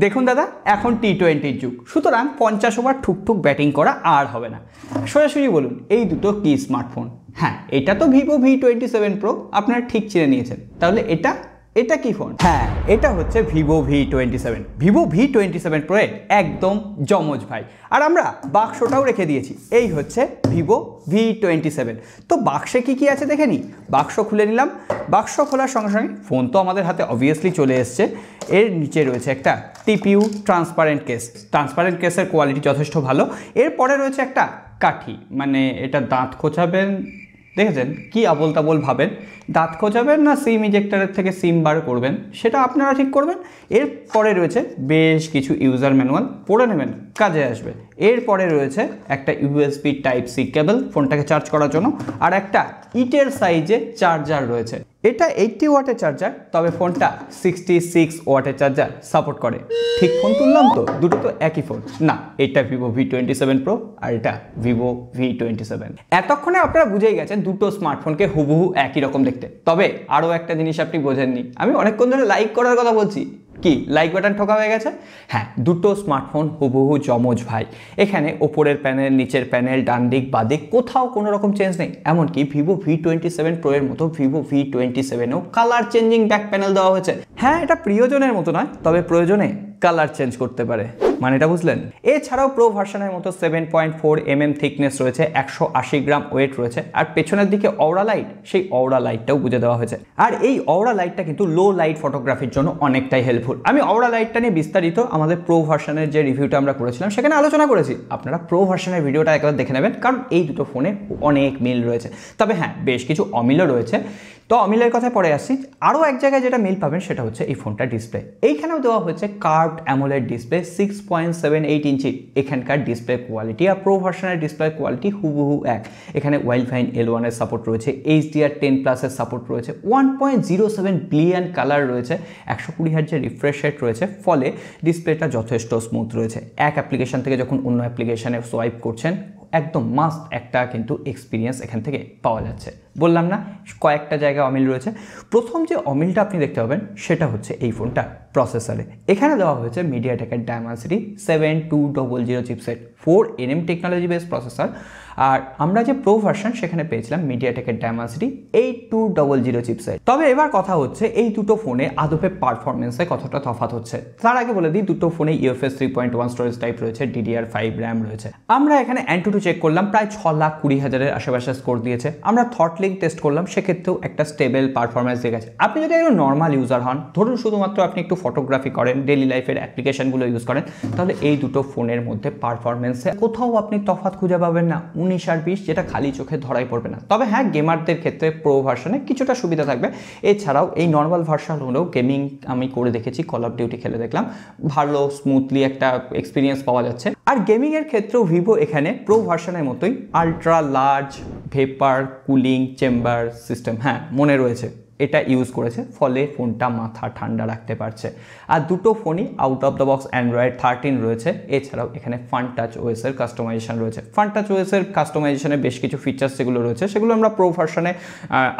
দেখুন দাদা, এখন টি20 যুগ, সুতরাং 50 ওভার ঠুকঠুক ব্যাটিং করা আর হবে না। সোজাসুজি বলুন এই দুটো কি স্মার্টফোন? হ্যাঁ, এটা তো ভিভো V27 Pro, আপনারা ঠিক চিনে নিয়েছেন। তাহলে এটা কি ফোন? হ্যাঁ, এটা হচ্ছে Vivo V27। Vivo V27 Pro এর একদম জমজ ভাই। আর আমরা বাক্সটাও রেখে দিয়েছি, এই হচ্ছে ভিভো V27। তো বাক্সে কি আছে দেখে নিই। বাক্স খুলে নিলাম। বাক্স খোলার সঙ্গে সঙ্গে ফোন তো আমাদের হাতে অবভিয়াসলি চলে এসছে। এর নিচে রয়েছে একটা টিপিইউ ট্রান্সপারেন্ট কেস। ট্রান্সপারেন্ট কেসের কোয়ালিটি যথেষ্ট ভালো। এরপরে রয়েছে একটা কাঠি, মানে এটা দাঁত খোঁচাবেন, দেখেছেন কি আবোল তাবোল ভাবেন, দাঁত খোঁচাবেন না সিম ইজেক্টরের থেকে সিম বার করবেন সেটা আপনারা ঠিক করবেন। এরপরে রয়েছে বেশ কিছু ইউজার ম্যানুয়াল, পড়ে নেবেন, কাজে আসবে। এরপরে রয়েছে একটা ইউএসবি টাইপ সি কেবল ফোনটাকে চার্জ করার জন্য, আর একটা ইটের সাইজে চার্জার রয়েছে। এটা 80 ওয়াটের চার্জার, তবে ফোনটা 66 ওয়াটের চার্জার সাপোর্ট করে। ঠিক ফোন তুললাম তো? দুটো তো একই ফোন না, এটা ভিভো V27 Pro আর এটা ভিভো V27। এতক্ষণে আপনারা বুঝেই গেছেন দুটো স্মার্টফোনকে হুবহু একই রকম দেখতে। তবে আরও একটা জিনিস আপনি বোঝেননি, আমি অনেকক্ষণ ধরে লাইক করার কথা বলছি, কি লাইক বাটন ঠোকা হয়ে গেছে? হ্যাঁ, দুটো স্মার্টফোন হুবহু জমজ ভাই। এখানে ওপরের প্যানেল, নিচের প্যানেল, ডান দিক বাদিক কোথাও কোনো রকম চেঞ্জ নেই। এমনকি ভিভো V27 Pro এর মতো ভিভো V27এও কালার চেঞ্জিং ব্যাক প্যানেল দেওয়া হয়েছে। হ্যাঁ, এটা প্রিয়জনের মতো নয়, তবে প্রয়োজনে কালার চেঞ্জ করতে পারে, মানে এটা বুঝলেন। এছাড়াও প্রো ভার্সনের মতো 7.4 mm থিকনেস রয়েছে, 180 গ্রাম ওয়েট রয়েছে। আর পেছনের দিকে অওরা লাইট, সেই অওরা লাইটটাও বুঝে দেওয়া হয়েছে। আর এই অওরা লাইটটা কিন্তু লো লাইট ফটোগ্রাফির জন্য অনেকটাই হেল্পফুল। আমি অওরা লাইটটা নিয়ে বিস্তারিত আমাদের প্রো ভার্সনের যে রিভিউটা আমরা করেছিলাম সেখানে আলোচনা করেছি। আপনারা প্রো ভার্সনের ভিডিওটা একবার দেখে নেবেন, কারণ এই দুটো ফোনে অনেক মিল রয়েছে। তবে হ্যাঁ, বেশ কিছু অমিলও রয়েছে। তো অমিলের কথায় পরে আসছি। আরও এক জায়গায় যেটা মিল পাবেন সেটা হচ্ছে এই ফোনটার ডিসপ্লে। এইখানেও দেওয়া হয়েছে কার্ভড অ্যামোলেড ডিসপ্লে 6.78 ইঞ্চি। এখানকার ডিসপ্লে কোয়ালিটি আর প্রো ভার্সনের ডিসপ্লে কোয়ালিটি হুবহু এক। এখানে ওয়াইল্ডফাইন L1 এর সাপোর্ট রয়েছে, HDR10+ এর সাপোর্ট রয়েছে, 1.07 বিলিয়ন কালার রয়েছে, 120 হার্টজের রিফ্রেশ রেট রয়েছে। ফলে ডিসপ্লেটা যথেষ্ট স্মুথ রয়েছে। এক অ্যাপ্লিকেশন থেকে যখন অন্য অ্যাপ্লিকেশনে সোয়াইপ করছেন, একদম মাস্ট একটা কিন্তু এক্সপিরিয়েন্স এখান থেকে পাওয়া যাচ্ছে। বললাম না, কয়েকটা জায়গায় অমিল রয়েছে। প্রথম যে অমিলটা আপনি দেখতে পাবেন সেটা হচ্ছে এই ফোনটা প্রসেসরে। এখানে দেওয়া হয়েছে মিডিয়াটেকের Dimensity 7200 chipset, 4nm technology base processor. আর আমরা যে প্রো ভার্সন সেখানে পেয়েছিলাম মিডিয়াটেকের ডায়মেনসিটি 8200 চিপসেট। তবে এবার কথা হচ্ছে এই দুটো ফোনে আদপে পারফরমেন্সে কতটা তফাৎ হচ্ছে। তার আগে বলে দিই, দুটো ফোনে UFS 3.1 স্টোরেজ টাইপ রয়েছে, DDR5 র্যাম রয়েছে। আমরা এখানে AnTuTu চেক করলাম, প্রায় 6,20,000-এর আশেপাশে স্কোর দিয়েছে। আমরা থটলিঙ্ক টেস্ট করলাম, সেক্ষেত্রেও একটা স্টেবল পারফরমেন্স দিয়ে গেছে। আপনি যদি একটু নর্মাল ইউজার হন, ধরুন শুধুমাত্র আপনি একটু ফটোগ্রাফি করেন, ডেইলি লাইফের অ্যাপ্লিকেশনগুলো ইউজ করেন, তাহলে এই দুটো ফোনের মধ্যে পারফরমেন্সে কোথাও আপনি তফাৎ খুঁজে পাবেন না 19 আর 20, যেটা খালি চোখে ধরাই পড়বে না। তবে হ্যাঁ, গেমারদের ক্ষেত্রে প্রো ভার্সনে কিছুটা সুবিধা থাকবে। এছাড়াও এই নর্মাল ভার্সন হলেও গেমিং আমি করে দেখেছি, কল অফ ডিউটি খেলে দেখলাম, ভালো স্মুথলি একটা এক্সপিরিয়েন্স পাওয়া যাচ্ছে। আর গেমিংয়ের ক্ষেত্রেও ভিভো এখানে প্রো ভার্সনের মতোই ultra large vapour cooling chamber system, হ্যাঁ মনে রয়েছে, এটা ইউজ করেছে। ফলে ফোনটা মাথা ঠান্ডা রাখতে পারছে। আর দুটো ফোনই out of the box Android 13 রয়েছে। এছাড়াও এখানে ফানটাচ OS এর কাস্টমাইজেশন রয়েছে। ফানটাচ OS এর কাস্টমাইজেশনে বেশ কিছু ফিচার্স যেগুলো রয়েছে সেগুলো আমরা প্রো ভার্সনে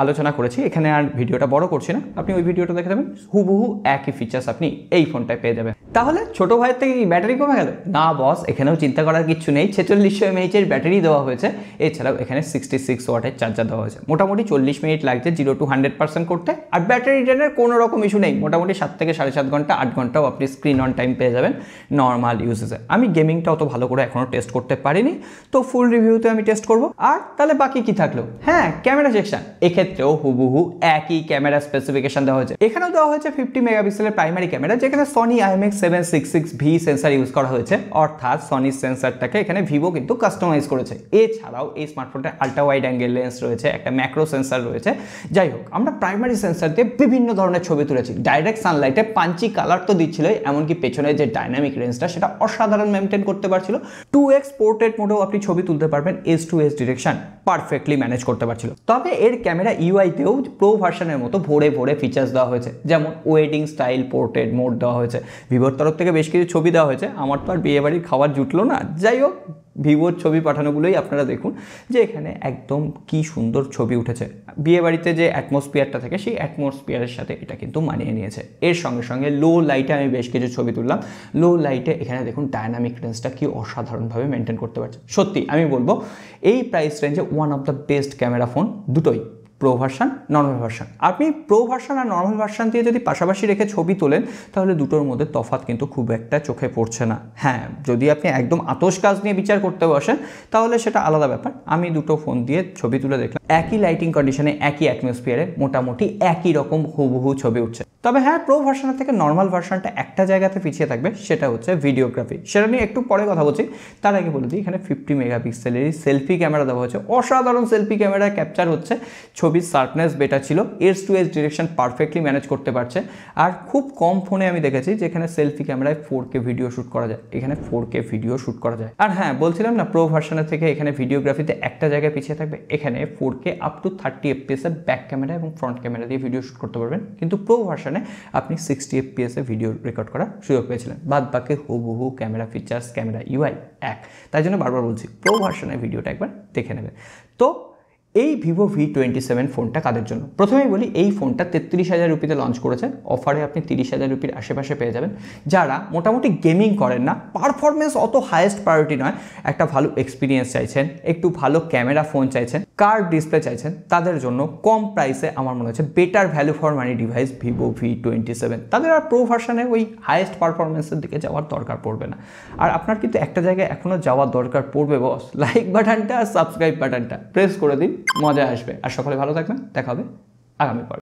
আলোচনা করেছি। এখানে আর ভিডিওটা বড় করছি না, আপনি ওই ভিডিওটা দেখে দেবেন। হুবহু একই ফিচার্স আপনি এই ফোনটায় পেয়ে যাবেন। তাহলে ছোট ভাইয়ের থেকে কি ব্যাটারি কমে গেল? না বস, এখানেও চিন্তা করার কিছু নেই। 4600 mAh এর ব্যাটারি দেওয়া হয়েছে। এছাড়াও এখানে 66 ওয়াটের চার্জার দেওয়া হয়েছে। মোটামুটি 40 মিনিট লাগছে 0 to 100% করতে। আর ব্যাটারি ড্রেনের কোনো রকম ইস্যু নেই। মোটামুটি 7 থেকে 7.5 ঘন্টা, 8 ঘন্টাও আপনি স্ক্রিন অন টাইম পেয়ে যাবেন নর্মাল ইউজেসে। আমি গেমিংটা অত ভালো করে এখনও টেস্ট করতে পারিনি, তো ফুল রিভিউতে আমি টেস্ট করব। আর তাহলে বাকি কি থাকলো? হ্যাঁ, ক্যামেরা সেকশন। এক্ষেত্রেও হুবহু একই ক্যামেরা স্পেসিফিকেশন দেওয়া হয়েছে। এখানেও দেওয়া হয়েছে 50 মেগাপিক্সেলের প্রাইমারি ক্যামেরা, যেখানে সনি IMX766V সেন্সার ইউজ করা হয়েছে। অর্থাৎ সনি সেন্সারটাকে এখানে ভিভো কিন্তু কাস্টমাইজ করেছে। এছাড়াও এই স্মার্টফোনটা আল্ট্রা ওয়াইড অ্যাঙ্গেল লেন্স রয়েছে, একটা ম্যাক্রো সেন্সার রয়েছে। যাই হোক, আমরা প্রাইমারি সেন্সার দিয়ে বিভিন্ন ধরনের ছবি তুলেছি। ডাইরেক্ট সানলাইটে পাঞ্চি কালার তো দিচ্ছিল, এমনকি পেছনে যে ডাইনামিক রেঞ্জটা সেটা অসাধারণ মেনটেন করতে পারছিল। 2x পোর্ট্রেট মোডেও আপনি ছবি তুলতে পারবেন, S2S ডিরেকশন পারফেক্টলি ম্যানেজ করতে পারছিল। তবে এর ক্যামেরা ইউআইতেও প্রো ভার্সনের মতো ভরে ভরে ফিচার্স দেওয়া হয়েছে, যেমন ওয়েডিং স্টাইল পোর্ট্রেট মোড দেওয়া হয়েছে। ভিভোর তরফ থেকে বেশ কিছু ছবি দেওয়া হয়েছে। আমার তো আর বিয়ে বাড়ির খাবার জুটলো না। যাই হোক, ভিভোর ছবি পাঠানোগুলোই আপনারা দেখুন যে এখানে একদম কি সুন্দর ছবি উঠেছে। বিয়েবাড়িতে যে অ্যাটমসফিয়ারটা থাকে সেই অ্যাটমসফিয়ারের সাথে এটা কিন্তু মানিয়ে নিয়েছে। এর সঙ্গে সঙ্গে লো লাইটে আমি বেশ কিছু ছবি তুললাম। লো লাইটে এখানে দেখুন ডায়নামিক রেঞ্জটা কি অসাধারণভাবে মেনটেন করতে পারছে। সত্যি আমি বলবো এই প্রাইস রেঞ্জে one of the best camera phone দুটোই, প্রো ভার্সান, নর্মাল ভার্সান। আপনি প্রো ভার্সান আর নর্মাল ভার্সান দিয়ে যদি পাশাপাশি রেখে ছবি তোলেন তাহলে দুটোর মধ্যে তফাৎ কিন্তু খুব একটা চোখে পড়ছে না। হ্যাঁ, যদি আপনি একদম আতশ কাজ নিয়ে বিচার করতে বসেন তাহলে সেটা আলাদা ব্যাপার। আমি দুটো ফোন দিয়ে ছবি তুলে দেখলাম, একই লাইটিং কন্ডিশনে, একই অ্যাটমসফিয়ারে মোটামুটি একই রকম হুবহু ছবি উঠছে। তবে হ্যাঁ, প্রো ভার্সানের থেকে নর্মাল ভার্সানটা একটা জায়গাতে পিছিয়ে থাকবে, সেটা হচ্ছে ভিডিওগ্রাফি। সেটা নিয়ে একটু পরে কথা বলছি। তার আগে বলে দিই, এখানে 50 মেগাপিক্সেলেরই সেলফি ক্যামেরা দেওয়া হয়েছে। অসাধারণ সেলফি ক্যামেরা ক্যাপচার হচ্ছে, ছবির শার্পনেস বেটার ছিল, edge to edge direction perfectly manage করতে পারছে। আর খুব কম ফোনে আমি দেখেছি যেখানে সেলফি ক্যামেরায় 4K ভিডিও শ্যুট করা যায়, এখানে 4K ভিডিও শ্যুট করা যায়। আর হ্যাঁ, বলছিলাম না প্রো ভার্সানের থেকে এখানে ভিডিওগ্রাফিতে একটা জায়গায় পিছিয়ে থাকবে, এখানে 4K আপ টু 30 FPS এর ব্যাক ক্যামেরা এবং ফ্রন্ট ক্যামেরা দিয়ে ভিডিও শ্যুট করতে পারবেন। কিন্তু প্রো ভার্সানে আপনি 60 FPS এ ভিডিও রেকর্ড করার সুযোগ পেয়েছিলেন। বাদ বাকি হুবহু ক্যামেরা ফিচার্স, ক্যামেরা UI এক। তাই জন্য বারবার বলছি প্রো ভার্সানের ভিডিওটা একবার দেখে নেবেন। তো এই ভিভো V27 ফোনটা কাদের জন্য? প্রথমেই বলি, এই ফোনটা 33,000 রুপিতে লঞ্চ করেছে। অফারে আপনি 30,000 রুপির আশেপাশে পেয়ে যাবেন। যারা মোটামুটি গেমিং করেন না, পারফরমেন্স অত হাইয়েস্ট প্রায়োরিটি নয়, একটা ভালো এক্সপিরিয়েন্স চাইছেন, একটু ভালো ক্যামেরা ফোন চাইছেন, কার্ভ ডিসপ্লে চাইছেন, তাদের জন্য কম প্রাইসে আমার মনে হচ্ছে better value for money device Vivo V27। তাদের আর প্রো ভার্সানে ওই হাইয়েস্ট পারফরমেন্সের দিকে যাওয়ার দরকার পড়বে না। আর আপনার কিন্তু একটা জায়গায় এখনও যাওয়ার দরকার পড়বে বস, লাইক বাটনটা আর সাবস্ক্রাইব বাটনটা প্রেস করে দিন, মজা আসবে। আর সকলে ভালো থাকবেন, দেখা হবে আগামী পর্বে।